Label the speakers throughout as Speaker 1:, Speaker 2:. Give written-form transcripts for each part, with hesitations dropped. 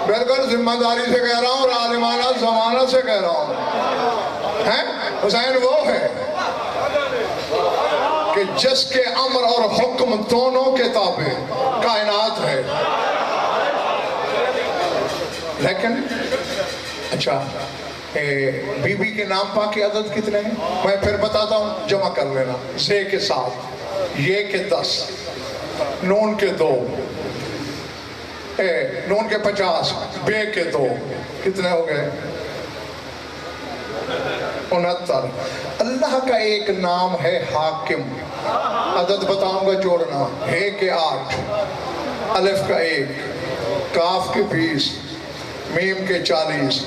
Speaker 1: بالکل ذمہ داری سے کہہ رہا ہوں اور عالمانہ زمانہ سے کہہ رہا ہوں. حسین وہ ہے کہ جس کے امر اور حکم دونوں کے تابع کائنات ہے. لیکن اچھا بی بی کے نام پاک کی عدد کتنے ہیں؟ میں پھر بتاتا ہوں، جمع کر لینا. زے کے 7، یہ کے 10، نون کے 2، نون کے 50، بے کے 2، کتنے ہو گئے؟ 69. اللہ کا ایک نام ہے حاکم، عدد بتاؤں گا جوڑنا. ہے کے 8، الف کا 1، کاف کے 20، میم کے 40.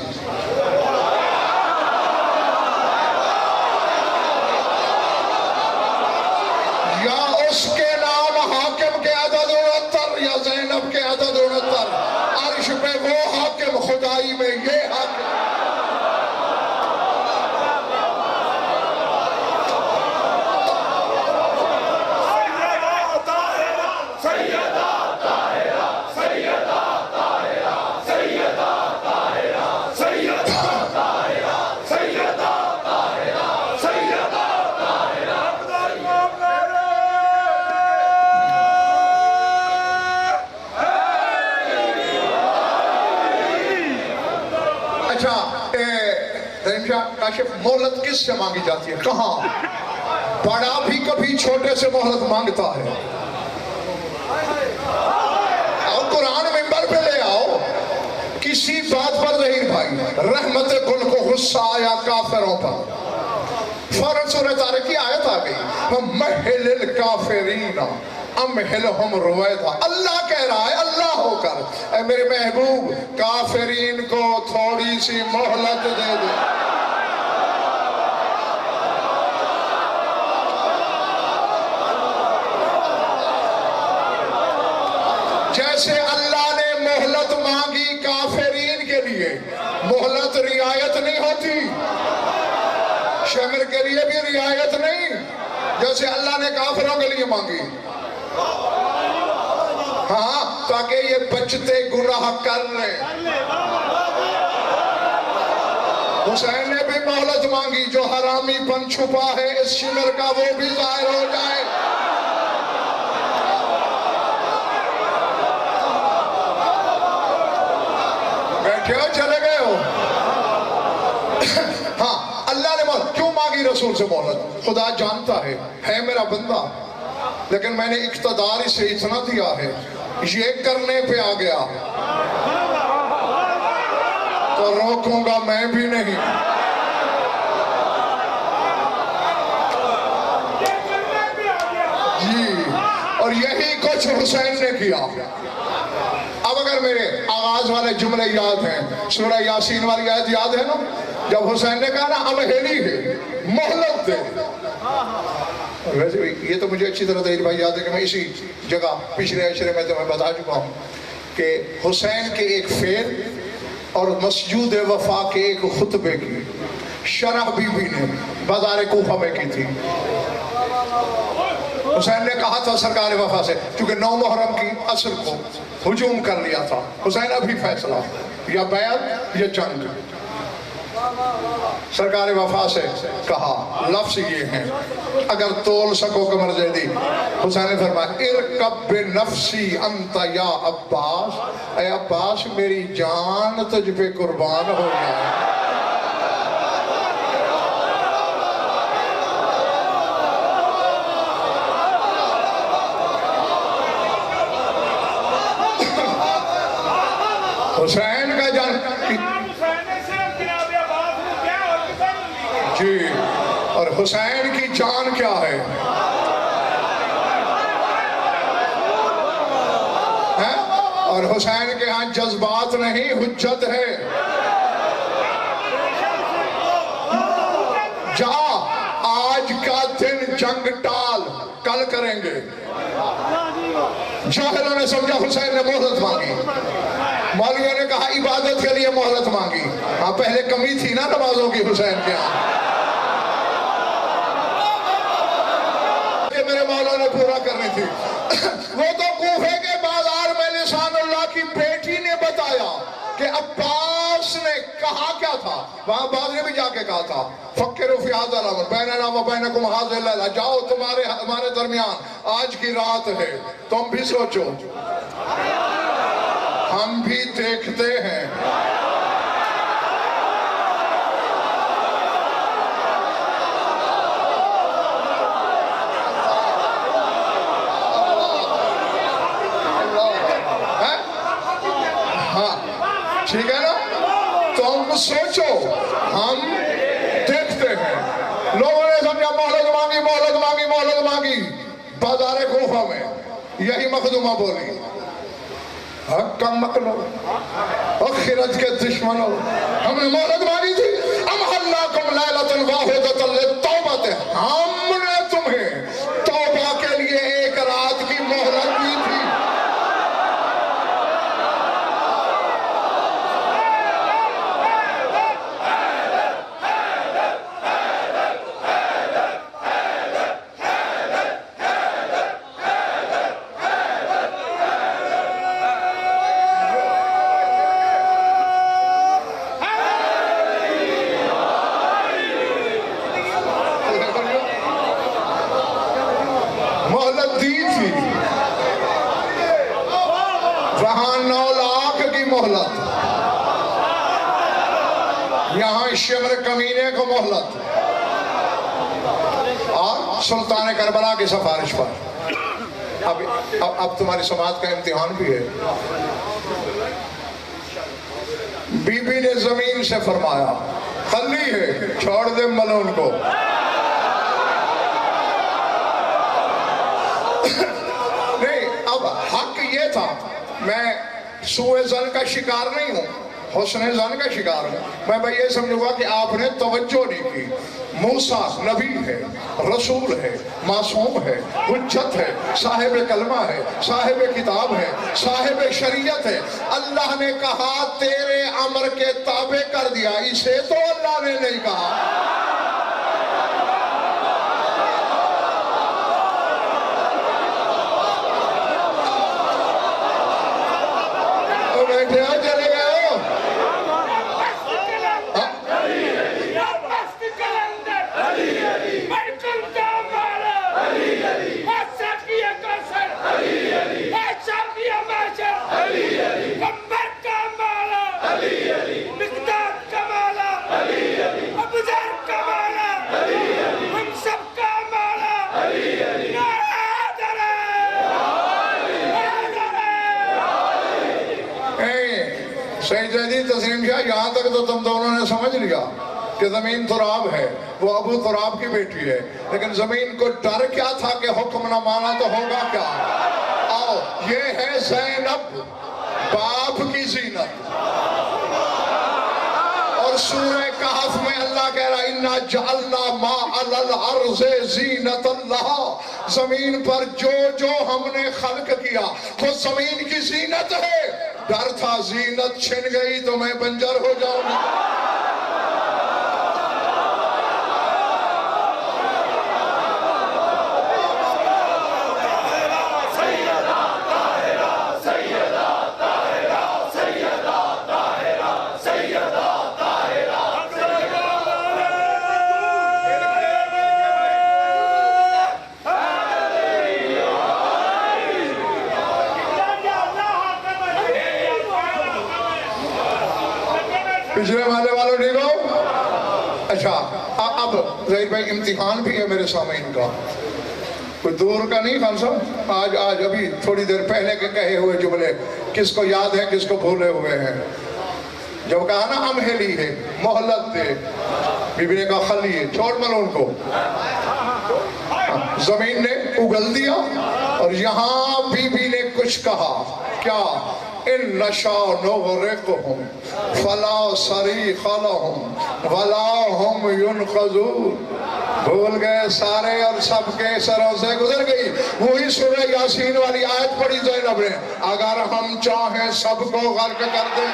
Speaker 1: یا اس کے نام حاکم کے عدد 69 یا زینب کے عدد 69. عرش پہ وہ حاکم، خدائی میں یہ حاکم. کاشف مہلت کس سے مانگی جاتی ہے؟ کہاں؟ بڑا بھی کبھی چھوٹے سے مہلت مانگتا ہے. اور قرآن منبر پہ لے آؤ. کسی بات پر ظہیر بھائی رحمت کل کو غصہ آیا کافروں پر، فوراً سورہ طارق کی آیت آ گئی، وَمَحِّلِ الْكَافِرِينَ امہلہم رویدہ. اللہ کہہ رہا ہے اللہ ہو کر، اے میرے محبوب کافرین کو تھوڑی سی مہلت دے دے. جیسے اللہ نے مہلت مانگی کافرین کے لیے، مہلت رعایت نہیں ہوتی. شمر کے لیے بھی رعایت نہیں، جیسے اللہ نے کافروں کے لیے مانگی. ہاں تاکہ یہ بچتے گناہ کر لیں. حسین نے بھی مہلت مانگی، جو حرامی پن چھپا ہے اس شمر کا وہ بھی ظاہر ہو جائے. بیٹھے ہو چلے گئے ہو؟ ہاں اللہ نے مہلت کیوں مانگی رسول سے مہلت؟ خدا جانتا ہے میرا بندہ، لیکن میں نے اقتدار اسے اتنا دیا ہے یہ کرنے پہ آ گیا تو روکوں گا میں بھی نہیں. جی اور یہی کچھ حسین نے کیا. اب اگر میرے آغاز والے جملے یاد ہیں، سورہ یاسین والی آیت یاد ہے نا، جب حسین نے کہا نا امہلی ہے مہلت دے. ویسے بھی یہ تو مجھے اچھی طرح دیر بھائی یاد ہے کہ میں اسی جگہ پچھلے عشرے میں تمہیں بتا چکا ہوں کہ حسین کے ایک فعل اور مسجود وفا کے ایک خطبے کی شرح بی بی نے بازار کوفہ میں کی تھی. حسین نے کہا تھا سرکار وفا سے، چونکہ 9 محرم کی عصر کو ہجوم کر لیا تھا، حسین ابھی فیصلہ یا بیعت یا جنگ. سرکار وفا سے کہا، لفظ یہ ہیں، اگر تول سکو کمر زیدی. حسین نے فرمایا ارکب بنفسی انت یا عباس، اے عباس میری جان تجھ پہ قربان ہو جائے. حسین کا جان جی، اور حسین کی جان کیا ہے؟ اور حسین کے ہاں جذبات نہیں حجت ہے. جا آج کا دن جنگ ٹال، کل کریں گے. جاہلوں نے سمجھا حسین نے مہلت مانگی، مولویوں نے کہا عبادت کے لیے مہلت مانگی. ہاں پہلے کمی تھی نا نمازوں کی حسین کے ہاں، کہ میرے مولا نے پورا کرنی تھی. وہ تو کوفے کے بازار میں لسان اللہ کی بیٹی نے بتایا کہ عباس نے کہا کیا تھا، وہاں بعد نے بھی جا کے کہا تھا فکروا فی ھذا الامر بیننا و بینکم ھذا اللیلہ، جاؤ ہمارے درمیان آج کی رات ہے، تم بھی سوچو ہم بھی دیکھتے ہیں۔ ٹھیک ہے نا، تم سوچو ہم دیکھتے ہیں۔ لوگوں نے سمجھا مہلت مانگی مہلت مانگی مہلت مانگی، بازار کوفہ میں یہی مخدومہ بولی کم مکلو اخرت کے دشمنوں، ہم نے مہلت مانگی تھی، امحلناکم لیلۃ واحدۃ للتوبۃ، ہم نے تمہیں توبہ کے لیے ایک رات کی مہلت دی تھی۔ مہلت دی تھی، وہاں 9 لاکھ کی مہلت، یہاں شمر کمینے کو مہلت، اور سلطان کربلا کی سفارش پر۔ اب تمہاری سماعت کا امتحان بھی ہے۔ بی بی نے زمین سے فرمایا خلی ہے، چھوڑ دے ملون کو۔ نہیں، اب حق یہ تھا، میں سوء ظن کا شکار نہیں ہوں، حسن ظن کا شکار ہوں۔ میں بھائی یہ سمجھوں گا کہ آپ نے توجہ نہیں کی۔ موسیٰ نبی ہے، رسول ہے، معصوم ہے، حجت ہے، صاحب کلمہ ہے، صاحب کتاب ہے، صاحب شریعت ہے۔ اللہ نے کہا تیرے امر کے تابع کر دیا، اسے تو اللہ نے نہیں کہا۔ بیٹھے ہو چلے گئے ہو؟ سید زیدی تسلیم شاہ، یہاں تک تو تم دونوں نے سمجھ لیا کہ زمین تراب ہے، وہ ابو تراب کی بیٹی ہے، لیکن زمین کو ڈر کیا تھا کہ حکم نہ مانا تو ہوگا کیا؟ آؤ، یہ ہے زینب، باپ کی زینت۔ اور سورہ کہف میں اللہ کہہ رہا اِنَّا جَعَلْنَا مَا عَلَى الْأَرْضِ زِینَةً لَهَا، زمین پر جو ہم نے خلق کیا وہ زمین کی زینت ہے۔ ڈر تھا زینت چھن گئی تو میں بنجر ہو جاؤں گا۔ پچھلے والے والوں ٹھیک ہو؟ اچھا، اب ظہیر بھائی امتحان بھی ہے میرے سامعین کا، کوئی دور کا نہیں خان صاحب۔ آج ابھی تھوڑی دیر پہلے کے کہے ہوئے جملے کس کو یاد ہے کس کو بھولے ہوئے ہیں؟ جب کہا نا امہلی ہے، مہلت دے، بی بی نے کہا خلی ہے، چھوڑ ملون کو۔ زمین نے اگل دیا، اور یہاں بی بی نے کچھ کہا، کیا؟ ان نشاء نغرقهم فلا صریخ لهم ولا هم ينقذون۔ بھول گئے سارے اور سب کے سروں سے گزر گئی۔ وہی سورہ یاسین والی آیت پڑھی زینب نے، اگر ہم چاہیں سب کو غرق کر دیں۔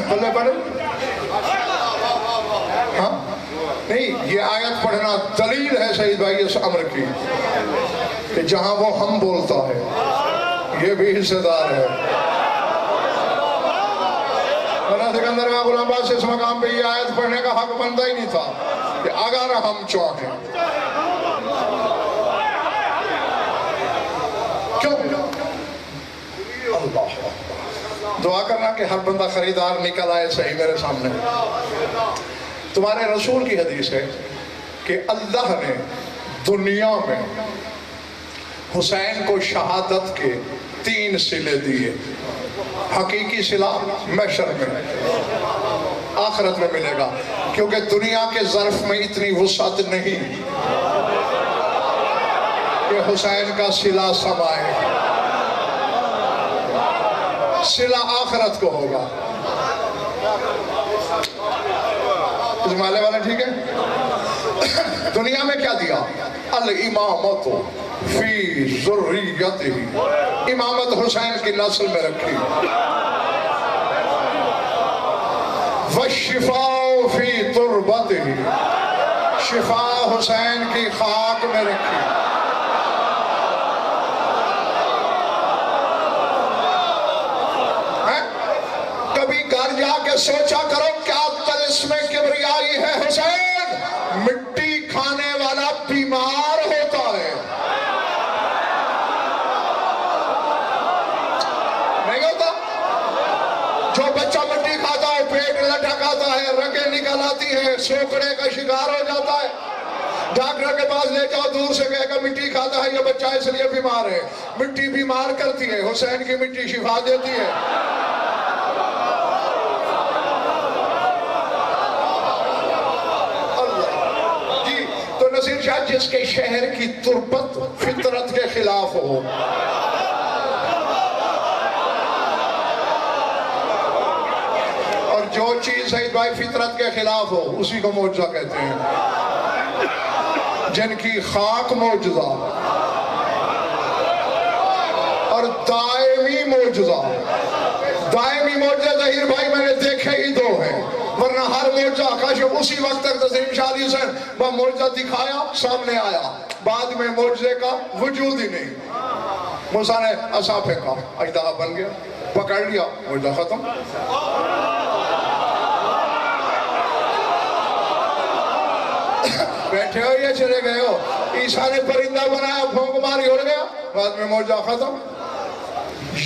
Speaker 1: بلے پڑھے ہاں نہیں، یہ آیت پڑھنا دلیل ہے سعید بھائی اس امر کی کہ جہاں وہ ہم بولتا ہے یہ بھی حصے دار ہے۔ ورنہ سکندر میں غلام آباد سے اس مقام پہ یہ آیت پڑھنے کا حق بنتا ہی نہیں تھا کہ اگر ہم چاہیں کیوں؟ اللہ دعا کرنا کہ ہر بندہ خریدار نکل آئے صحیح میرے سامنے۔ تمہارے رسول کی حدیث ہے کہ اللہ نے دنیا میں حسین کو شہادت کے 3 صلے دیے۔ حقیقی صلہ محشر میں، آخرت میں ملے گا، کیونکہ دنیا کے ظرف میں اتنی وسعت نہیں کہ حسین کا صلہ سمائے۔ صلہ آخرت کو ہوگا۔ اس مالے والے ٹھیک ہے؟ دنیا میں کیا دیا؟ الامامت فی ذریتہ، امامت حسین کی نسل میں رکھی۔ والشفاء فی تربتہ، شفاء حسین کی خاک میں رکھی۔ کبھی گھر جا کے سوچا کرو کیا طلسم کبریائی ہے حسین؟ مٹی کھانے والا بیمار ہوتا ہے، نہیں ہوتا؟ جو بچہ مٹی کھاتا ہے پیٹ لٹک آتا ہے، رگیں نکل آتی ہیں، سوکڑے کا شکار ہو جاتا ہے، ڈاکٹر کے پاس لے جاؤ، دور سے کہے گا مٹی کھاتا ہے یہ بچہ اس لیے بیمار ہے۔ مٹی بیمار کرتی ہے، حسین کی مٹی شفا دیتی ہے۔ نصیر شاہ جس کے شہر کی تربت فطرت کے خلاف ہو، اور جو چیز سعید بھائی فطرت کے خلاف ہو اسی کو معجزہ کہتے ہیں۔ جن کی خاک معجزہ اور دائمی معجزہ، دائمی معجزہ ظہیر بھائی میں نے دیکھے ہی 2 ہیں، ورنہ ہر معجزہ کاشف اسی وقت تک تسلیم شاہ علی حسین وہ معجزہ دکھایا سامنے آیا، بعد میں معجزے کا وجود ہی نہیں۔ موسیٰ نے عصا پھینکا، اژدہا بن گیا، پکڑ لیا، معجزہ ختم۔ بیٹھے ہو یا چلے گئے ہو؟ عیسیٰ نے پرندہ بنایا، بھونک ماری اڑ گیا، بعد میں معجزہ ختم۔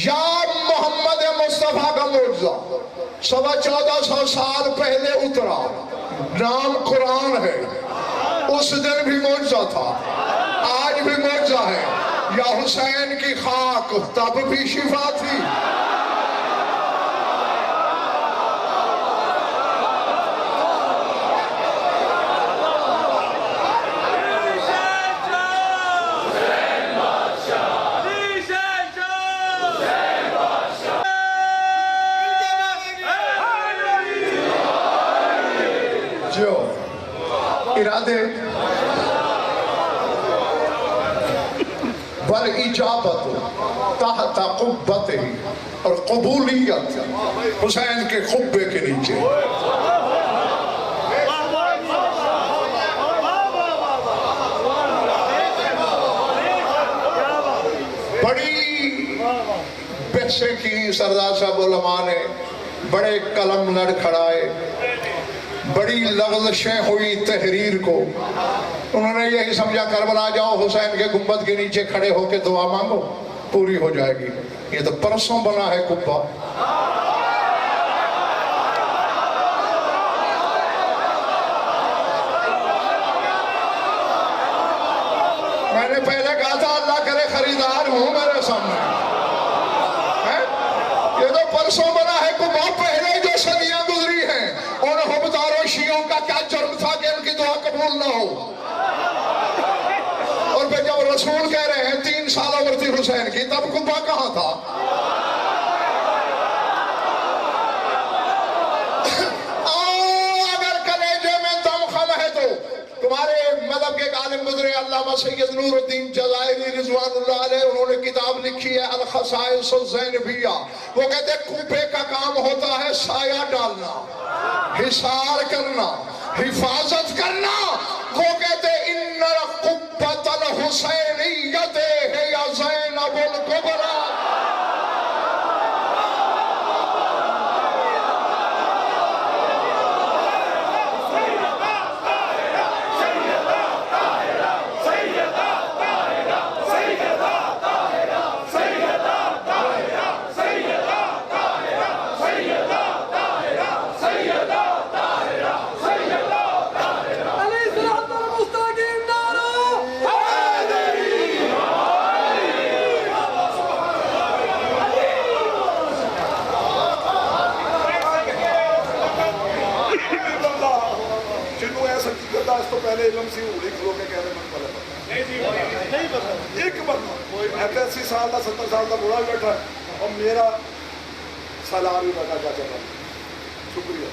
Speaker 1: یا محمد مصطفیٰ کا معجزہ 1450 سال پہلے اترا، نام قرآن ہے، اس دن بھی معجزہ تھا، آج بھی معجزہ ہے۔ یا حسین کی خاک، تب بھی شفا تھی۔ جو ارادے والاجابت تحت قبتہ، اور قبولیت حسین کے قبے کے نیچے۔ بڑی بحثیں کی سردار صاحب علماء نے، بڑے قلم لڑ کھڑائے، بڑی لغزشیں ہوئی تحریر کو۔ انہوں نے یہی سمجھا کربلا جاؤ حسین کے گنبد کے نیچے کھڑے ہو کے دعا مانگو، پوری ہو جائے گی۔ یہ تو پرسوں بنا ہے قبہ۔ میں نے پہلے کہا تھا اللہ کرے خریدار ہوں میرے سامنے، یہ تو پرسوں بنا ہے قبہ۔ پہلے جو صدیاں گزری ہیں ان حبدار و شیعوں کا کیا جرم تھا کہ ان کی دعا قبول نہ ہو؟ اور پھر جب رسول کہہ رہے ہیں 3 سال عمر تھی حسین کی، تب قبہ کہاں تھا؟ اگر کلیجے میں دم خم ہے تو تمہارے مذہب کے ایک عالم گزرے علامہ سید نور الدین جزائری رضوان اللہ علیہ، انہوں نے کتاب لکھی ہے الخصائص الزینبیہ۔ وہ کہتے ہیں قبے کا کام ہوتا ہے سایہ ڈالنا، حصار کرنا، حفاظت کرنا۔ وہ کہتے ہیں ان قبۃ الحسینیۃ ہی زینب الکبریٰ۔
Speaker 2: اس تو پہلے علم سی ہوئی کھلو کے کہنے میں پتہ ایک بندہ 80 سال کا 70 سال کا بوڑھا بھی بیٹھا ہے اور میرا سلام بھی بیٹھا چاچا کا شکریہ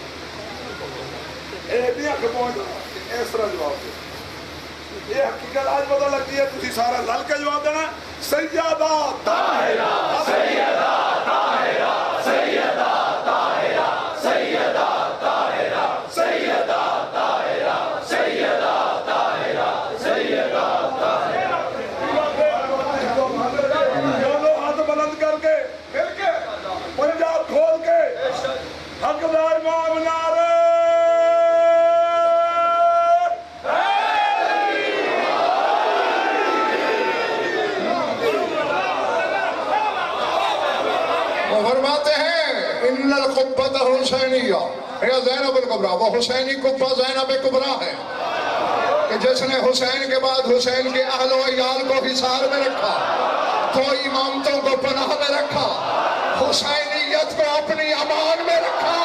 Speaker 2: یہ حق پوائنٹ اس طرح جواب دے یہ حقیقت آج پتہ لگتی ہے تھی سارا رل کے جواب دینا سیدہ طاہرہ سیدہ طاہرہ سیدہ طاہرہ سیدہ طاہرہ سیدہ طاہرہ سیدہ طاہرہ سیدہ طاہرہ دونوں ہاتھ بلند کر کے پھر کے پنجاب کھول کے حقدار امام نعرہ
Speaker 1: فرماتے ہیں ان القبۃ حسینیہ یا زینب الکبریٰ، وہ حسینی قبہ زینب کبریٰ ہے کہ جس نے حسین کے بعد حسین کے اہل و عیال کو حصار میں رکھا، کوئی امامتوں کو پناہ میں رکھا، حسینیت کو اپنی امان میں رکھا۔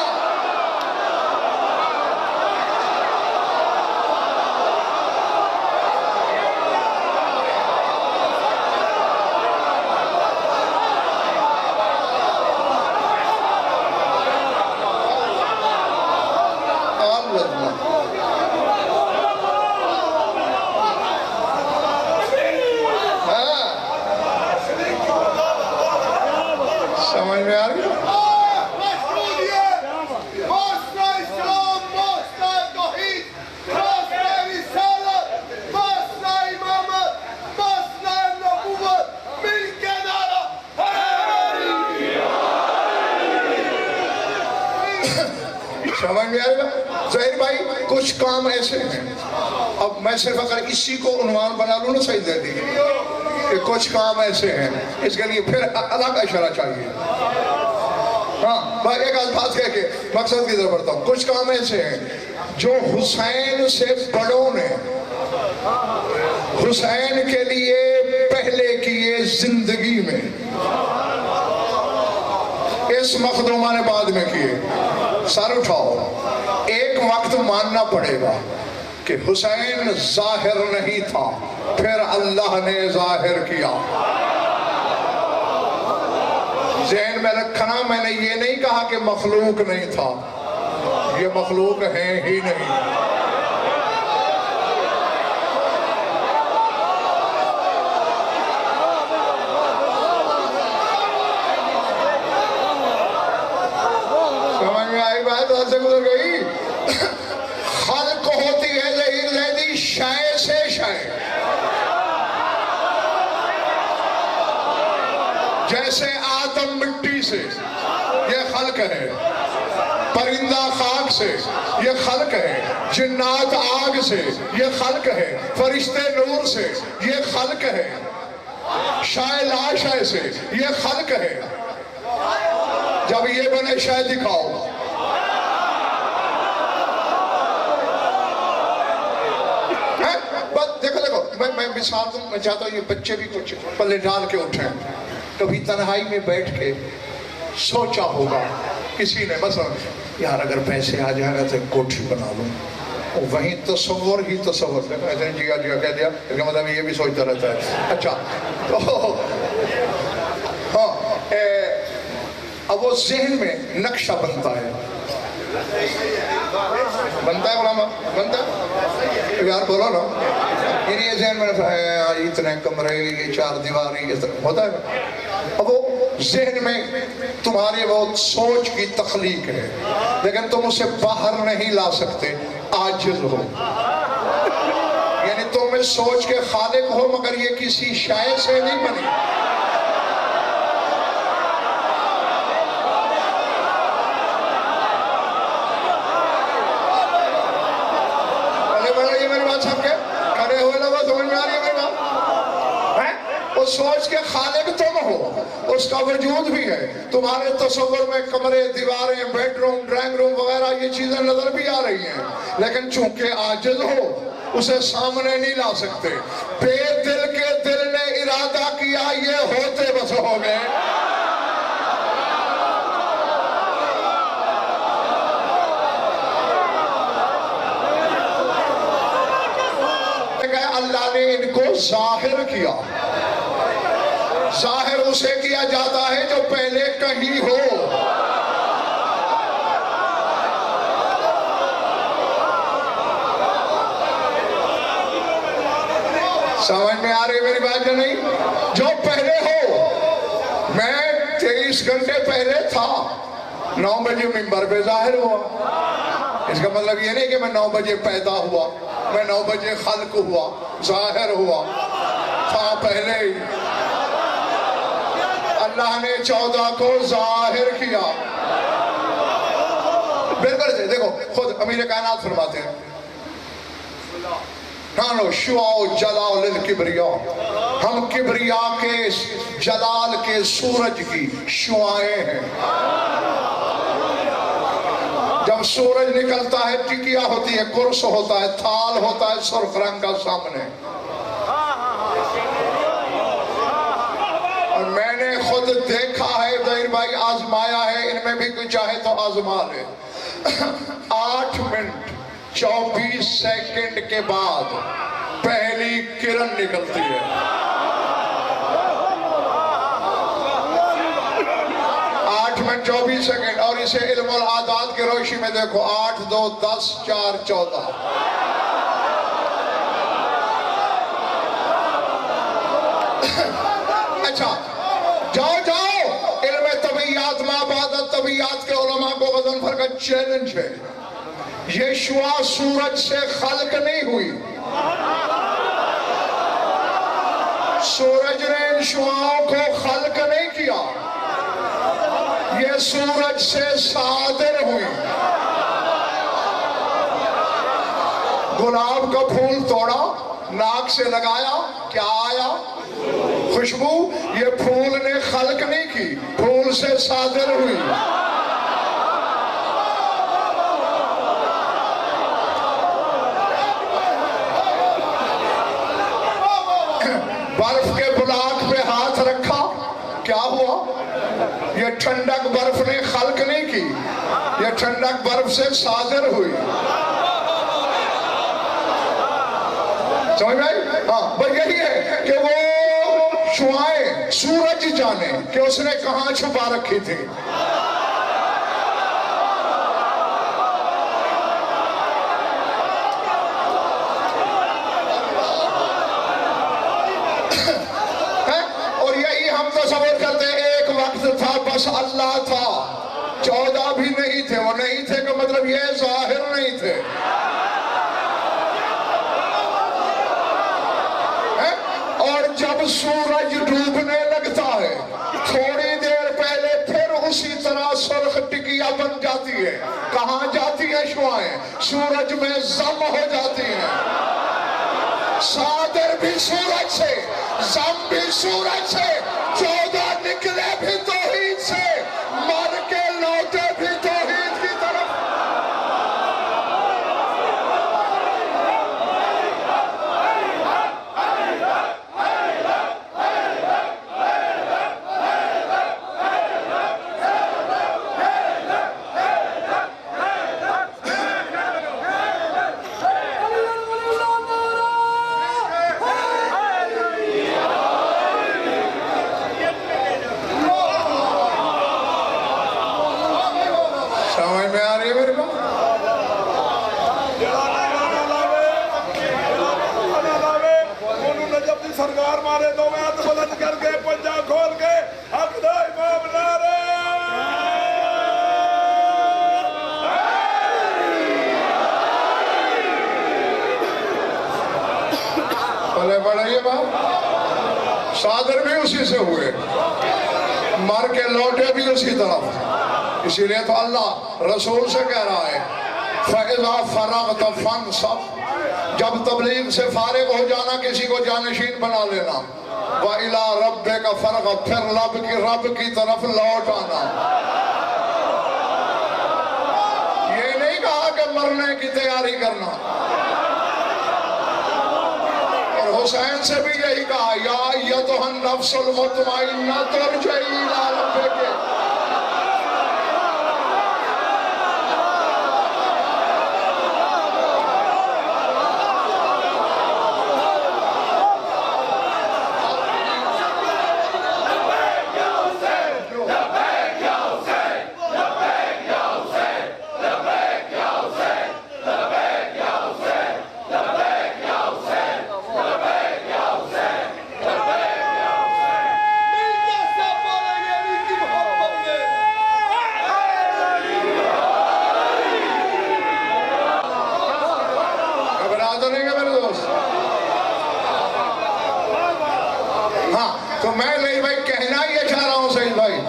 Speaker 1: سمجھ میں آ رہی ہے؟ سمجھ میں آئے گا؟ ظاہر بھائی کچھ کام ایسے ہیں، اب میں صرف اگر اسی کو عنوان بنا لوں نا صحیح دے دی کہ کچھ کام ایسے ہیں، اس کے لیے پھر الگ اشارہ چاہیے۔ ہاں بھائی ایک بات کہہ کے مقصد کی طرف بڑھتا ہوں۔ کچھ کام ایسے ہیں جو حسین سے بڑوں نے حسین کے لیے پہلے کیے زندگی میں، اس مخدومہ نے بعد میں کیے۔ سر اٹھاؤ، ایک وقت ماننا پڑے گا کہ حسین ظاہر نہیں تھا، پھر اللہ نے ظاہر کیا۔ ذہن میں رکھنا، میں نے یہ نہیں کہا کہ مخلوق نہیں تھا، یہ مخلوق ہے ہی نہیں۔ سمجھ میں آئی بات؟ حد سے گزر گئی۔ خلق ہوتی ہے ظہیر زیدی شے سے شے، جیسے آدم مٹی سے یہ خلق ہے، پرندہ خاک سے یہ خلق ہے، جنات آگ سے یہ خلق ہے، فرشتے نور سے یہ خلق ہے، شے لا شے سے یہ خلق ہے۔ جب یہ بنے شے دکھاؤ۔ دیکھو میں مثال دوں، میں چاہتا ہوں یہ بچے بھی کچھ پلے ڈال کے اٹھیں۔ کبھی تنہائی میں بیٹھ کے سوچا ہوگا کسی نے مثلا یار اگر پیسے آ جائے گا تو ایک کوٹھی بنا لوں، وہیں تصور ہی تصور ایسے جیا جیا کہہ دیا، لیکن مطلب یہ بھی سوچتا رہتا ہے۔ اچھا تو ہاں اب وہ ذہن میں نقشہ بنتا ہے، بنتا ہے علماء، بنتا ہے یار بولو نا. یعنی یہ ذہن میں اتنے کمرے یہ چار دیواری اس طرح ہوتا ہے. اب وہ ذہن میں تمہاری وہ سوچ کی تخلیق ہے لیکن تم اسے باہر نہیں لا سکتے. عاجز ہو یعنی تم اس سوچ کے خالق ہو مگر یہ کسی شے سے نہیں بنی. یہ میری بات سب کے کھڑے ہوئے لوگ سمجھ میں آ رہی ہے میری بات. اس سوچ کے خالق تم ہو, اس کا وجود بھی ہے. تمہارے تصور میں کمرے, دیواریں, بیڈ روم, ڈرائنگ روم وغیرہ یہ چیزیں نظر بھی آ رہی ہیں لیکن چونکہ عاجز ہو اسے سامنے نہیں لا سکتے. بے دل کے دل نے ارادہ کیا یہ ہوتے بس ہو گئے. اللہ نے ان کو ظاہر کیا. ظاہر اسے کیا جاتا ہے جو پہلے کہیں ہو. سمجھ میں آ رہی میری بات یا نہیں؟ جو پہلے ہو. میں 23 گھنٹے پہلے تھا, 9 بجے ممبر پہ ظاہر ہوا. اس کا مطلب یہ نہیں کہ میں 9 بجے پیدا ہوا, میں 9 بجے خلق ہوا, ظاہر ہوا, تھا پہلے ہی. اللہ نے 14 کو ظاہر کیا. بالکل سے دیکھو خود امیر کائنات فرماتے ہیں نانو شعاع جلال الکبریاء, ہم کبریاء کے جلال کے سورج کی شعاعیں ہیں. جب سورج نکلتا ہے ٹکیا ہوتی ہے, قرص ہوتا ہے, تھال ہوتا ہے سرخ رنگ کا سامنے. اور میں نے خود دیکھا ہے, ظاہر بھائی آزمایا ہے, ان میں بھی کوئی چاہے تو آزما لے. 8 منٹ 24 سیکنڈ کے بعد پہلی کرن نکلتی ہے. Minute 24 second. اور اسے علم العادات کے روشنی میں دیکھو, 8 2 10 4 14. اچھا جاؤ جاؤ, علم طبیعیات مابعد طبیعیات کے علماء کو غضنفر کا چیلنج ہے. یہ شعاع سورج سے خلق نہیں ہوئی, سورج نے ان شعاعوں کو خلق نہیں کیا, یہ سورج سے صادر ہوئی. گلاب کا پھول توڑا, ناک سے لگایا, کیا آیا؟ خوشبو. یہ پھول نے خلق نہیں کی, پھول سے صادر ہوئی. برف کے بلاک پہ ہاتھ رکھا, کیا ہوا؟ یہ ٹھنڈک برف نے خلق نہیں کی, یہ ٹھنڈک برف سے صادر ہوئی. سمجھ میں؟ ہاں, بس یہی ہے کہ وہ شعاعیں سورج جانے کہ اس نے کہاں چھپا رکھی تھی. اور یہی ہم تصور کرتے ہیں ایک وقت تھا بس اللہ تھا, 14 بھی نہیں تھے. وہ نہیں تھے کا مطلب یہ ظاہر نہیں تھے. اور جب سورج ڈوبنے لگتا ہے تھوڑی دیر پہلے پھر اسی طرح سرخ ٹکیا بن جاتی ہے. کہاں جاتی ہیں شعاعیں؟ سورج میں ضم ہو جاتی ہیں. صادر بھی سورج سے, ضم بھی سورج سے. 14 نکلے بھی توحید سے, مر کے لوٹے بھی توحید کی طرف.
Speaker 2: سرکار مارے دو میں ہاتھ بلند کر کے پنجا کھول کے حق دا امام نعرے
Speaker 1: بڑے بڑے یہ بات صادر بھی اسی سے ہوئے، مر کے لوٹے بھی اسی طرف، اسی لیے تو اللہ رسول سے کہہ رہا ہے فَإِذَا فَرَغْتَ فَانْصَبْ، جب تبلیغ سے فارغ ہو جانا کسی کو جانشین بنا لینا، وَإِلَىٰ رَبِّكَ فَرْغَب، پھر رب کی طرف لوٹ آنا۔ یہ نہیں کہا کہ مرنے کی تیاری کرنا، اور حسین سے بھی یہی کہا یا ایتھا النفس المطمئنہ ارجعی الی ربک۔ تو میں نہیں بھائی کہنا یہ چاہ رہا ہوں سعید بھائی،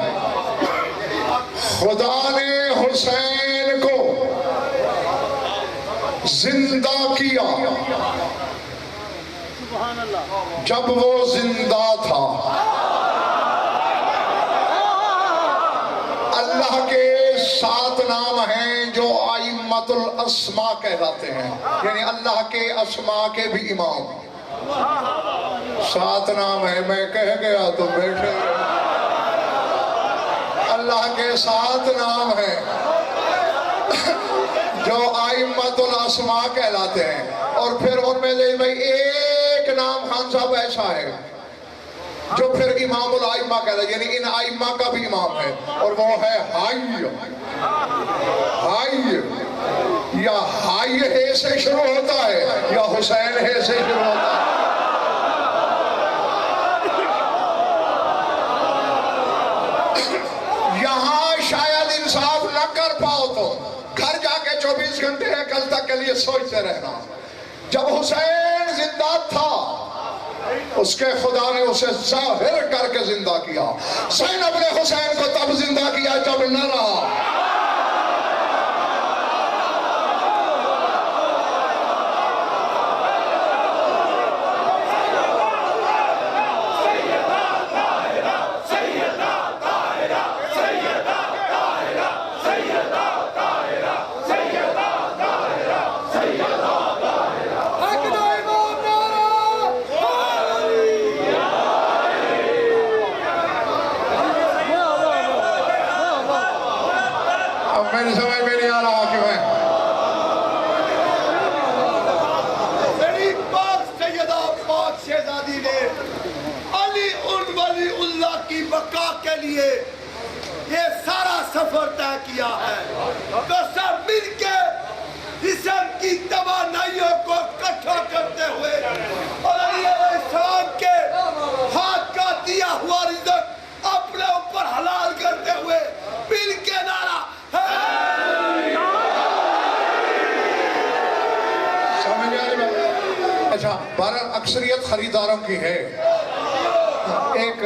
Speaker 1: خدا نے حسین کو زندہ کیا جب وہ زندہ تھا۔ اللہ کے 7 نام ہیں جو ائمۃ الاسماء کہلاتے ہیں، یعنی اللہ کے اسماء کے بھی امام۔ 7 نام ہے، میں کہہ گیا تو بیٹھے۔ اللہ کے 7 نام ہیں جو ائمۃ الاسماء کہلاتے ہیں، اور پھر ان میں سے بھائی ایک نام خان صاحب ایسا ہے جو پھر امام الائمہ کہتا ہے، یعنی ان ائمہ کا بھی امام ہے، اور وہ ہے حی۔ حی یا حی ہے سے شروع ہوتا ہے یا حسین ہے سے شروع ہوتا ہے۔ یہاں شاید انصاف نہ کر پاؤ تو گھر جا کے 24 گھنٹے کل تک کے لیے سوچتے رہنا۔ جب حسین زندہ تھا اس کے خدا نے اسے ظاہر کر کے زندہ کیا۔ زینب نے حسین کو تب زندہ کیا جب نہ رہا۔ میری سمجھ میں نہیں آ رہا کہ میں
Speaker 3: میری پاک سیدہ پاک شہزادی نے علی ان ولی اللہ کی بقا کے لیے یہ سارا سفر طے کیا ہے، تو سب مل کے جسم کی توانائیوں کو اکٹھا کرتے ہوئے اور علی علیہ السلام کے ہاتھ کا دیا ہوا رزق اپنے اوپر حلال کرتے ہوئے مل کے نعرہ
Speaker 1: اچھا بہرحال اکثریت خریداروں کی ہے۔ ایک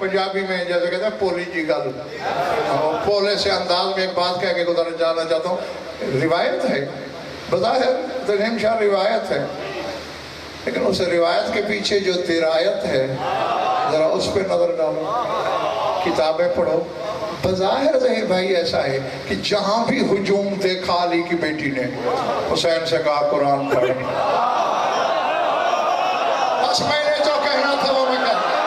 Speaker 1: پنجابی میں جیسے کہتے ہیں پولی جی گل، پولے سے انداز میں ایک بات کہہ کے گزارنا جانا چاہتا ہوں۔ روایت ہے بظاہر تنیم شاہ روایت ہے، لیکن اس روایت کے پیچھے جو درایت ہے ذرا اس پہ نظر ڈالو، کتابیں پڑھو۔ بظاہر ظہیر بھائی ایسا ہے کہ جہاں بھی ہجوم دیکھا علی کی بیٹی نے حسین سے کہا قرآن پڑھ۔ بس میں نے جو کہنا تھا وہ میں کہتا ہوں۔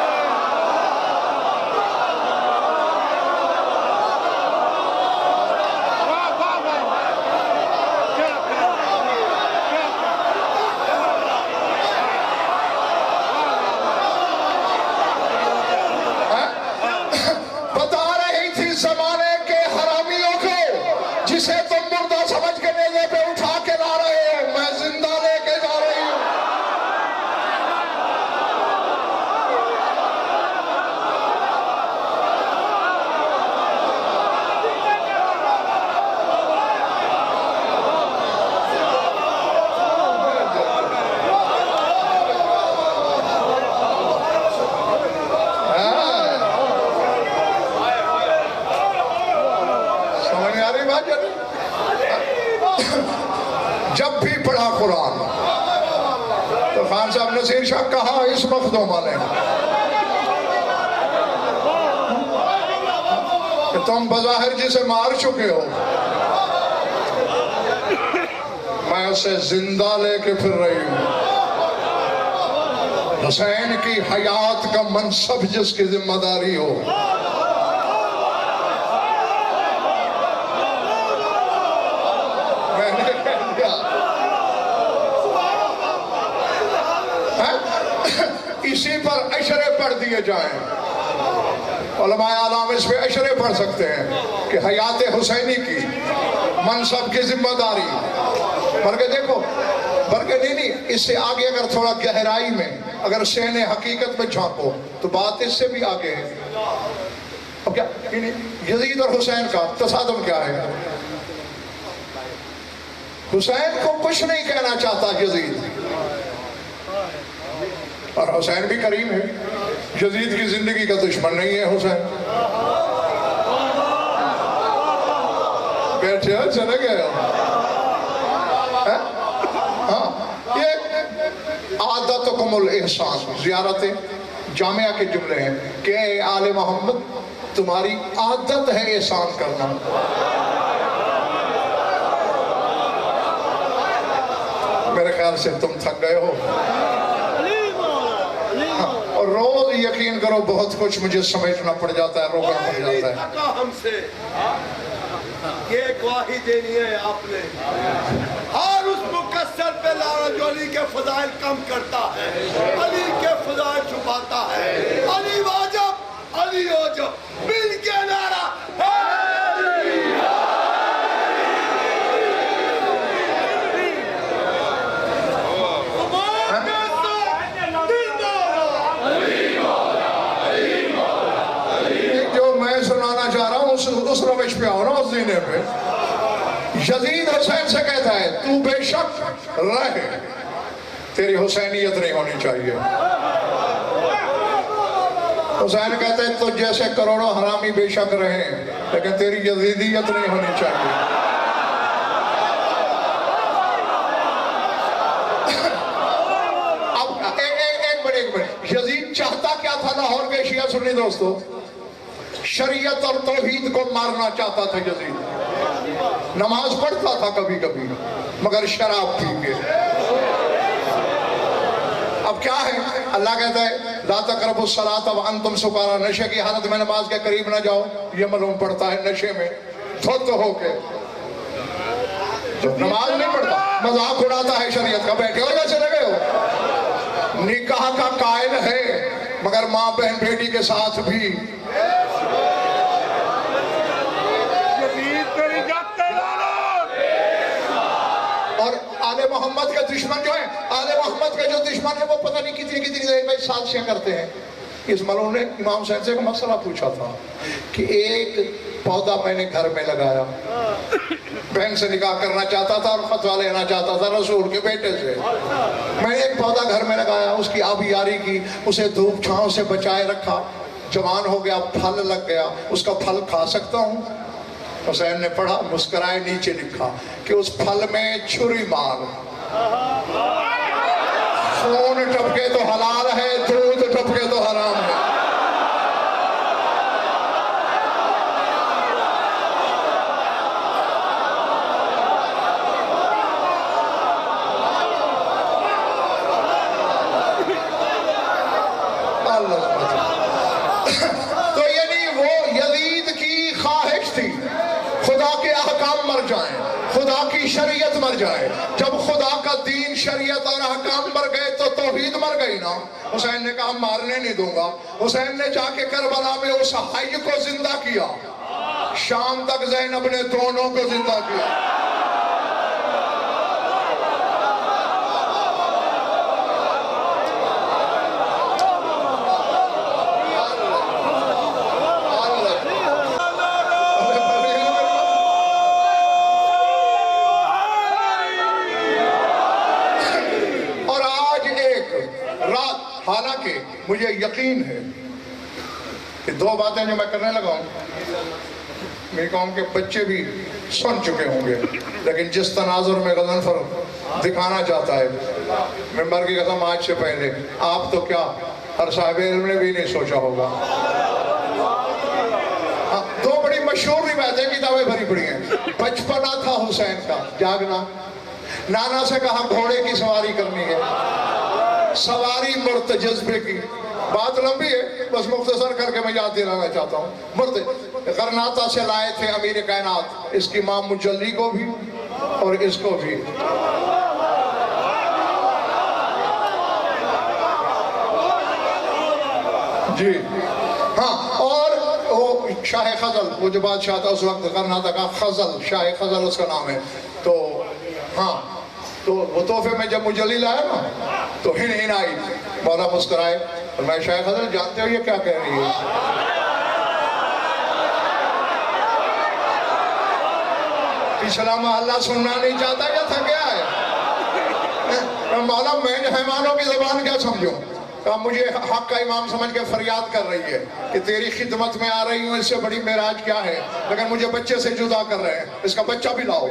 Speaker 1: بتا رہی تھی زمانے کے حرامیوں کو جسے تم مردہ سمجھ کے نیزے پہ اٹھا کے لا رہے ہو، میں زندہ لے کے جا خان صاحب نصیر شاہ کہا اس مخدوم والے کہ تم بظاہر جسے مار چکے ہو، میں اسے زندہ لے کے پھر رہی ہوں۔ حسین کی حیات کا منصب جس کی ذمہ داری ہو، میں نے کہہ دیا اسی پر اشرے پڑھ دیے جائیں۔ علماء اعلام اس پہ اشرے پڑھ سکتے ہیں کہ حیات حسینی کی منصب کی ذمہ داری، بلکہ دیکھو بلکہ نہیں اس سے آگے اگر تھوڑا گہرائی میں اگر شین حقیقت میں جھانکو تو بات اس سے بھی آگے ہے۔ اب کیا یزید اور حسین کا تصادم کیا ہے؟ حسین کو کچھ نہیں کہنا چاہتا یزید، اور حسین بھی کریم ہے، یزید کی زندگی کا دشمن نہیں ہے حسین۔ بیٹھے ہو چلے گئے ہو؟ ہاں یہ عادتکم الاحسان، زیارت جامعہ کے جملے ہیں کہ اے آل محمد تمہاری عادت ہے احسان کرنا۔ میرے خیال سے تم تھک گئے ہو، اور روز یقین کرو بہت کچھ مجھے سمیٹنا پڑ جاتا ہے، روکنا پڑ جاتا ہے۔
Speaker 3: تھکا ہم سے، یہ گواہی دینی ہے آپ نے، اور اس مقصر پہ لانا جو علی کے فضائل کم کرتا ہے، علی کے فضائل چھپاتا ہے، علی واجب علی واجب مل کے نعرہ
Speaker 1: اس روش پہ آؤ نا، اس دینے پہ یزید حسین سے کہتا ہے تو بے شک رہے، تیری حسینیت نہیں ہونی چاہیے۔ حسین کہتے ہیں تو جیسے کروڑوں حرامی بے شک رہے لیکن تیری یزیدیت نہیں ہونی چاہیے۔ اب ایک منٹ یزید چاہتا کیا تھا لاہور کے شیعہ سنی دوستو؟ شریعت اور توحید کو مارنا چاہتا تھا یزید، نماز پڑھتا تھا کبھی کبھی مگر شراب پی کے۔ اب کیا ہے؟ اللہ کہتا ہے لا تقربوا الصلاۃ وانتم سکارا، نشے کی حالت میں نماز کے قریب نہ جاؤ۔ یہ معلوم پڑتا ہے نشے میں دھت ہو کے نماز نہیں پڑھتا، مذاق اڑاتا ہے شریعت کا۔ بیٹھے ہو یا چلے گئے ہو؟ نکاح کا قائل ہے مگر ماں بہن بیٹی کے ساتھ بھی اور آل محمد کے دشمن جو ہیں، آل محمد کے جو دشمن ہیں وہ پتہ نہیں کتنی دیر میں سازشیں کرتے ہیں۔ اس ملعون نے امام حسین سے ایک مسئلہ پوچھا تھا کہ ایک پودا میں نے گھر میں لگایا، بہن سے نکاح کرنا چاہتا تھا اور فتویٰ لینا چاہتا تھا رسول کے بیٹے سے۔ میں نے ایک پودا گھر میں لگایا، اس کی آبیاری کی، اسے دھوپ چھاؤں سے بچائے رکھا، جوان ہو گیا، پھل لگ گیا، اس کا پھل کھا سکتا ہوں؟ حسین نے پڑھا، مسکرائے، نیچے لکھا کہ اس پھل میں چھری مار، خون ٹپکے تو حلال ہے، دودھ ٹپکے تو حرام ہے۔ تو یعنی وہ یزید کی خواہش تھی خدا کے احکام مر جائیں، خدا کی شریعت مر جائے۔ جب خدا کا دین، شریعت اور احکام مر گئے تو توحید مر گئی نا۔ حسین نے کہا مارنے نہیں دوں گا۔ حسین نے جا کے کربلا میں اس حی کو زندہ کیا، شام تک زینب نے دونوں کو زندہ کیا۔ حالانکہ مجھے یقین ہے کہ دو باتیں جو میں کرنے لگا ہوں میری قوم کے بچے بھی سن چکے ہوں گے، لیکن جس تناظر میں غضنفر دکھانا چاہتا ہے ممبر کی قسم آج سے پہلے، آپ تو کیا ہر صاحب علم نے بھی نہیں سوچا ہوگا۔ دو بڑی مشہور روایتیں کتابیں بھری پڑی ہیں۔ بچپنا تھا حسین کا جاگنا، نانا سے کہا گھوڑے کی سواری کرنی ہے، سواری مرد جذبے کی، بات لمبی ہے بس مختصر کر کے میں یاد دلانا چاہتا ہوں۔ مرد غرناطہ سے لائے تھے امیر کائنات، اس کی ماں مجلی کو بھی اور اس کو بھی۔ جی ہاں، اور وہ شاہ خزل، وہ جو بادشاہ تھا اس وقت غرناطہ کا، خزل، شاہ خزل اس کا نام ہے۔ تو ہاں، تو وہ تحفے میں جب مجلی لایا نا تو ہن ہن آئی، مولا مسکرائے اور میں شاہ خزل جانتے ہو یہ کیا کہہ رہی ہے؟ پچھلا محلہ سننا نہیں چاہتا یا تھا کیا ہے؟ مولا میں مہمانوں کی زبان کیا سمجھوں؟ کہا مجھے حق کا امام سمجھ کے فریاد کر رہی ہے کہ تیری خدمت میں آ رہی ہوں، اس سے بڑی معراج کیا ہے، لیکن مجھے بچے سے جدا کر رہے ہیں، اس کا بچہ بھی لاؤ۔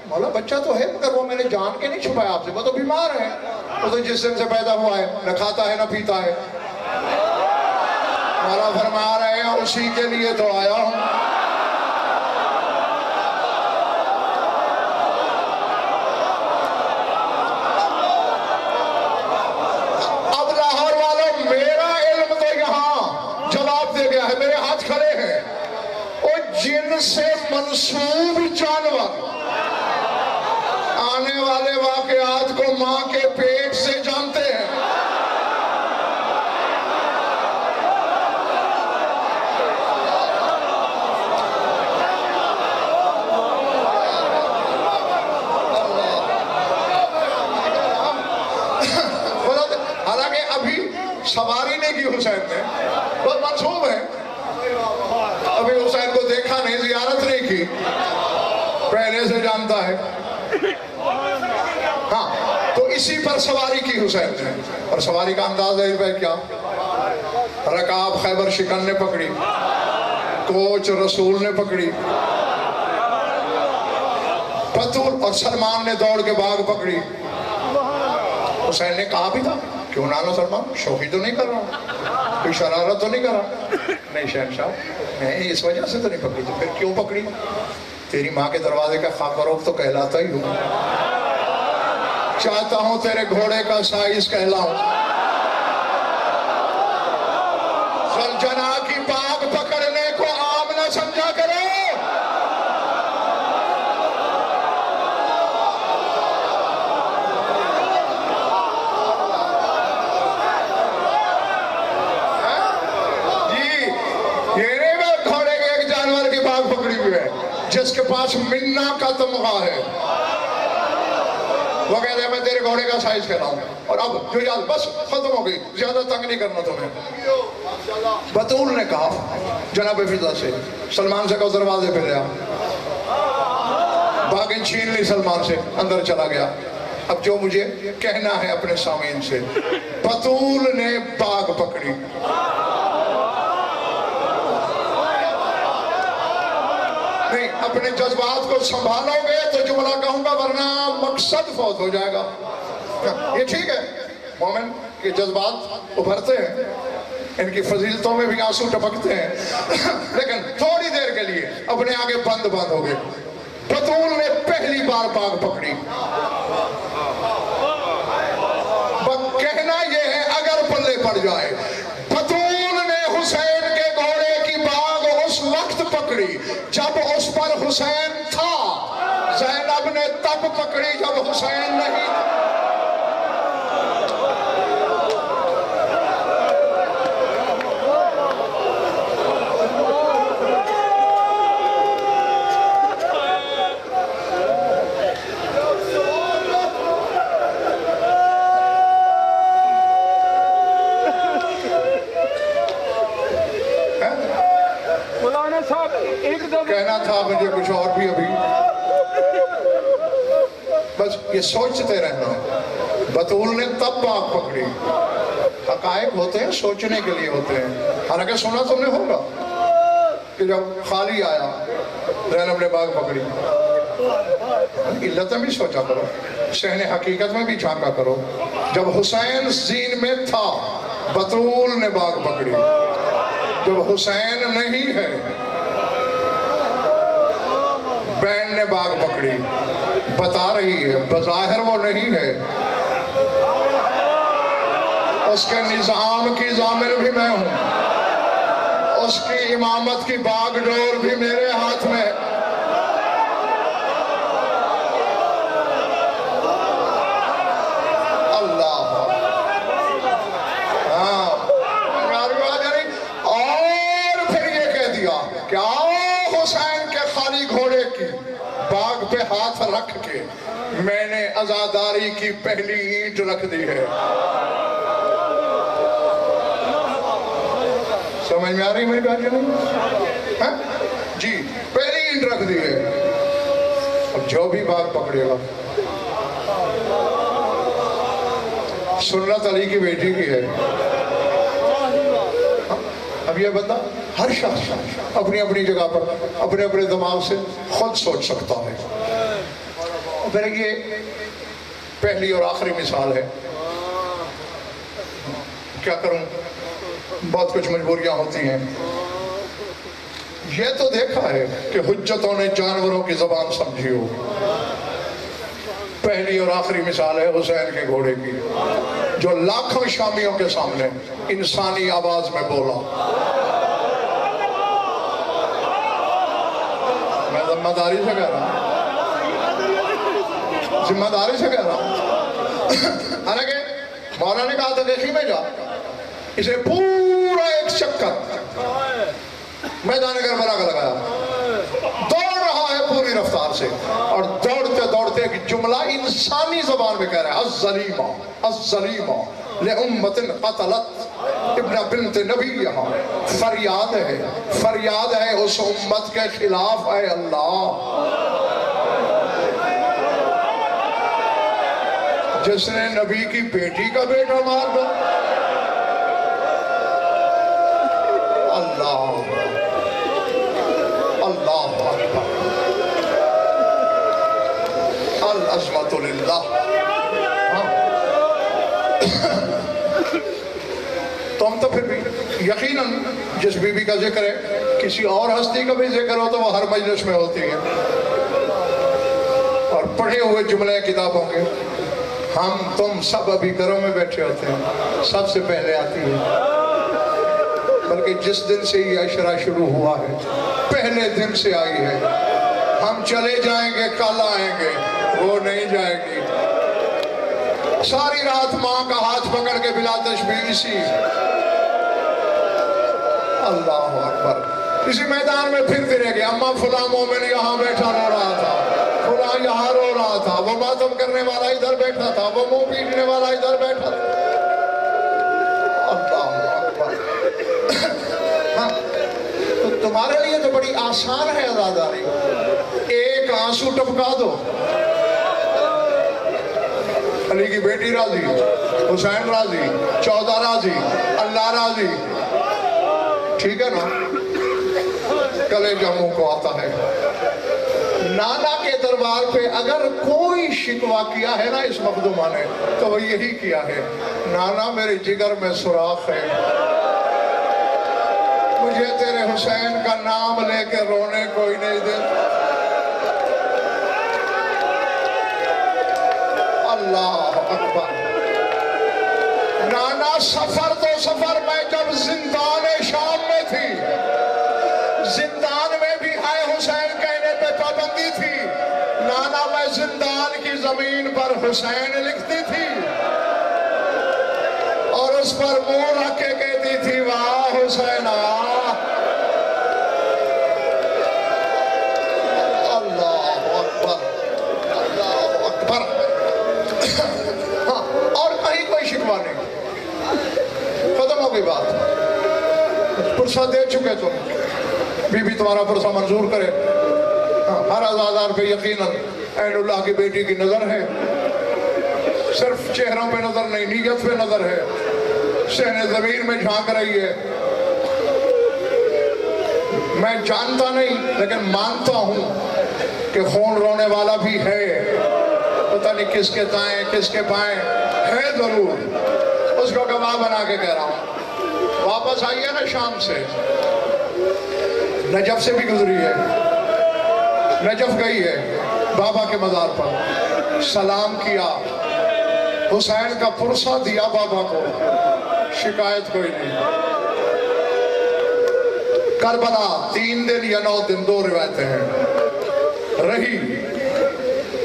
Speaker 1: مولا بچہ تو ہے مگر وہ میں نے جان کے نہیں چھپایا آپ سے، وہ تو بیمار ہے، وہ تو جس دن سے پیدا ہوا ہے نہ کھاتا ہے نہ پیتا ہے۔ مولا فرما رہے ہیں اسی کے لیے تو آیا ہوں۔ اب لاہور والوں، میرا علم تو یہاں جواب دے گیا ہے، میرے ہاتھ کھڑے ہیں۔ وہ جن سے منسوب جانور آنے والے واقعات کو ماں کے پیٹ سے جانتے ہیں۔ حالانکہ ابھی سواری نہیں کی حسین نے، بہت منصوب ہے، ابھی حسین کو دیکھا نہیں، زیارت نہیں کی، پہلے سے جانتا ہے۔ ہاں، تو اسی پر سواری کی حسین نے، اور سواری کا انداز ہے کیا؟ رکاب خیبر شکن نے پکڑی، کوچ رسول نے پکڑی، بطول اور سلمان نے دوڑ کے باغ پکڑی۔ حسین نے کہا بھی تھا کیوں نہ سلمان، شوخی تو نہیں کر رہا، کوئی شرارت تو نہیں کر رہا؟ نہیں شہنشاہ، میں اس وجہ سے تو نہیں پکڑی، تو پھر کیوں پکڑی؟ تیری ماں کے دروازے کا خاکروک تو کہلاتا ہی ہوں، چاہتا ہوں تیرے گھوڑے کا سائز کہلاؤں، سلجنا کی باغ پکڑنے کو عام نہ سمجھا کرو۔ جی یہ نہیں میں گھوڑے کے ایک جانور کی باغ پکڑی ہوئی ہے جس کے پاس منا کا تمغہ ہے، وہ کہتے ہیں میں تیرے گھوڑے کا سائز کہلاؤں۔ اور اب جو یاد بس ختم ہو گئی، زیادہ تنگ نہیں کرنا تمہیں۔ بطول نے کہا جناب فضا سے، سلمان سے کہو دروازے پہ لیا، باغیں چھین لی سلمان سے، اندر چلا گیا۔ اب جو مجھے کہنا ہے اپنے سامعین سے، بطول نے باغ پکڑی، نہیں اپنے جذبات کو سنبھالو گے تو جملہ کہوں گا، ورنہ مقصد فوت ہو جائے گا۔ یہ ٹھیک ہے، مومن کے جذبات ابھرتے ہیں، ان کی فضیلتوں میں بھی آنسو ٹپکتے ہیں، لیکن تھوڑی دیر کے لیے اپنے آگے بند ہو گئے۔ بطول نے پہلی بار باغ پکڑی۔ کہنا یہ ہے اگر پلے پڑ جائے، بطول نے حسین کے گھوڑے کی باغ اس وقت پکڑی جب اس پر حسین تھا، زینب نے تب پکڑی جب حسین نہیں تھا۔ کہنا تھا مجھے کچھ اور بھی ابھی، بس یہ سوچتے رہنا۔ بطول نے تب باغ پکڑی، حقائق ہوتے ہیں سوچنے کے لیے ہوتے ہیں، حالانکہ سنا تم نے ہوگا، کہ جب خالی آیا زینب نے باغ پکڑی. علت بھی سوچا کرو, شہن حقیقت میں بھی جھانکا کرو. جب حسین زین میں تھا بطول نے باغ پکڑی. جب حسین نہیں ہے بین نے باغ پکڑی. بتا رہی ہے بظاہر وہ نہیں ہے, اس کے نظام کی ضامن بھی میں ہوں, اس کی امامت کی باغ ڈور بھی میرے ہاتھ میں. اللہ ہاں. اور پھر یہ کہہ دیا کہ آؤ حسین کے خالی گھوڑے کی باغ پہ ہاتھ رکھ کے میں نے عزاداری کی پہلی اینٹ رکھ دی ہے. سمجھ میں آ رہی میری بات جی؟ پہلی اینٹ رکھ دی ہے. اب جو بھی باغ پکڑے گا سنت علی کی بیٹی کی ہے. اب یہ بندہ ہر شخص اپنی اپنی جگہ پر اپنے اپنے دماغ سے خود سوچ سکتا ہے. پھر یہ پہلی اور آخری مثال ہے. کیا کروں, بہت کچھ مجبوریاں ہوتی ہیں. یہ تو دیکھا ہے کہ حجتوں نے جانوروں کی زبان سمجھی ہو. پہلی اور آخری مثال ہے حسین کے گھوڑے کی, جو لاکھوں شامیوں کے سامنے انسانی آواز میں بولا. میں ذمہ داری سے کہہ رہا ہوں, ذمہ داری سے کہہ رہا ہوں. حالانکہ مولا نے کہا تھا دیکھی میں جا, اسے پورا ایک چکر میدان کربلا کا لگایا, دوڑ رہا ہے پوری رفتار سے, اور دوڑتے دوڑتے ایک جملہ انسانی زبان میں کہہ رہا ہے الظلیمہ الظلیمہ لأمت قتلت ابن بنت نبیہا. فریاد ہے اس امت کے خلاف, اے اللہ جس نے نبی کی بیٹی کا بیٹا مار دیا. اللہ اللہ اکبر, العظمت للہ. تو ہم تو پھر بھی یقیناً جس بی بی کا ذکر ہے کسی اور ہستی کا بھی ذکر ہو تو وہ ہر مجلس میں ہوتی ہے, اور پڑھے ہوئے جملے کتابوں کے ہم تم سب ابھی گھروں میں بیٹھے ہوتے ہیں, سب سے پہلے آتی ہے. بلکہ جس دن سے یہ عشرہ شروع ہوا ہے پہلے دن سے آئی ہے. ہم چلے جائیں گے کل آئیں گے, وہ نہیں جائے گی. ساری رات ماں کا ہاتھ پکڑ کے بلا تشبیہ اسی اللہ اکبر اسی میدان میں پھرتی رہ گئی. اماں فلاں مومن یہاں بیٹھا رو رہا تھا, فلاں یہاں رو رہا تھا, وہ ماتم کرنے والا ادھر بیٹھا تھا, وہ منہ پیٹنے والا ادھر بیٹھا تھا. اللہ اکبر. تو تمہارے لیے تو بڑی آسان ہے عزاداری, ایک آنسو ٹپکا دو, علی کی بیٹی راضی, حسین راضی, 14 راضی, اللہ راضی. ٹھیک ہے نا؟ کلیجہ منہ کو آتا ہے. نانا کے دربار پہ اگر کوئی شکوہ کیا ہے نا اس مخدومہ نے تو وہ یہی کیا ہے, نانا میرے جگر میں سوراخ ہے, مجھے تیرے حسین کا نام لے کے رونے کوئی نہیں دیتا. اللہ اکبر. نانا سفر تو سفر, میں جب زندان شام میں تھی, زندان میں بھی ہے حسین کہنے پہ پابندی تھی. نانا میں زندان کی زمین پر حسین لکھتی تھی اور اس پر منہ رکھ کے کہتی تھی واہ حسین. اللہ اکبر, اللہ اکبر. ہاں, اور کہیں کوئی شکوہ نہیں, ختم ہو گئی بات. پرسہ دے چکے تم, بی بی تمہارا پرسہ منظور کرے. ہر عزادار پہ یقیناً عین اللہ کی بیٹی کی نظر ہے, صرف چہروں پہ نظر نہیں, نیت پہ نظر ہے, صحن ضمیر میں جھانک رہی ہے. میں جانتا نہیں لیکن مانتا ہوں کہ خون رونے والا بھی ہے، پتہ نہیں کس کے دائیں کس کے بائیں ہے، ضرور اس کو گواہ بنا کے کہہ رہا ہوں۔ واپس آئیے نا شام سے، نجف سے بھی گزری ہے، نجف گئی ہے، بابا کے مزار پر سلام کیا، حسین کا پرسہ دیا بابا کو، شکایت کوئی نہیں۔ کربلا 3 دن یا 9 دن، 2 روایتیں ہیں، رہی،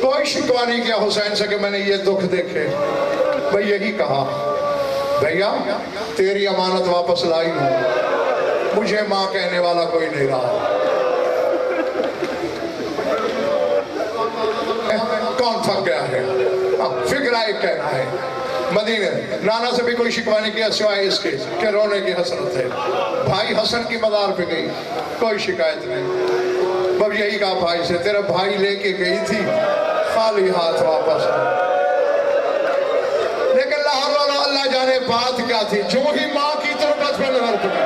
Speaker 1: کوئی شکوہ نہیں کیا حسین سے کہ میں نے یہ دکھ دیکھے، میں یہی کہا بھیا تیری امانت واپس لائی ہوں، مجھے ماں کہنے والا کوئی نہیں رہا۔ کون تھک گیا ہے؟ فکرہ ایک کہنا ہے، مدینہ نانا سے بھی کوئی شکوہ نہیں کیا سوائے اس کے کہ رونے کی حسرت ہے۔ بھائی حسن کی مزار پہ گئی، کوئی شکایت نہیں، بس یہی کہا بھائی سے تیرا بھائی لے کے گئی تھی خالی ہاتھ واپس۔ لیکن اللہ جانے بات کیا تھی، جو ہی ماں کی تربت میں نظر پڑی،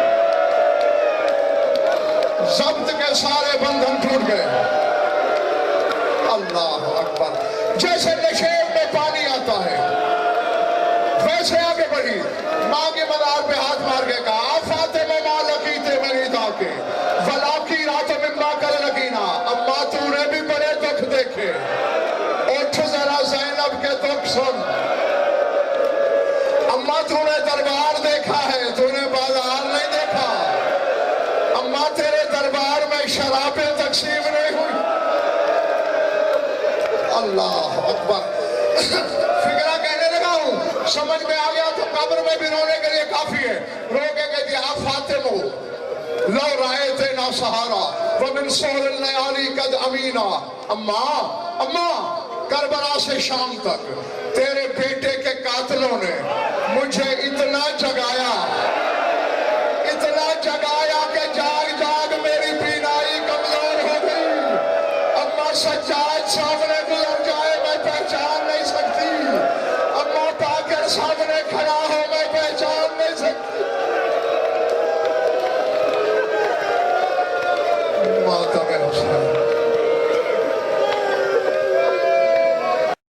Speaker 1: ضبط کے سارے بندھن ٹوٹ گئے۔ اللہ اکبر، جیسے نشیب میں پانی آتا ہے ویسے آگے بڑھی، ماں کے مزار پہ ہاتھ مار کے کہا فاطمہ ماں لقیتے میری داکے ولاکی رات مما کر لگینا، اما تو نے بھی بڑے دکھ دیکھے، اٹھ ذرا زینب کے دکھ سن، اما تو نے دربار دیکھا ہے، تو نے بازار نہیں دیکھا، اما تیرے دربار میں شرابیں تقسیم نہیں ہوئی۔ اللہ اکبر، فکرہ کہنے لگا ہوں، سمجھ میں آ گیا تو قبر میں بھی رونے کے لیے کافی ہے، رو کے کہتی آپ فاطمہ لو رائتنا سہارا ومن سور اللیالی قد امینا، اما کربلا سے شام تک تیرے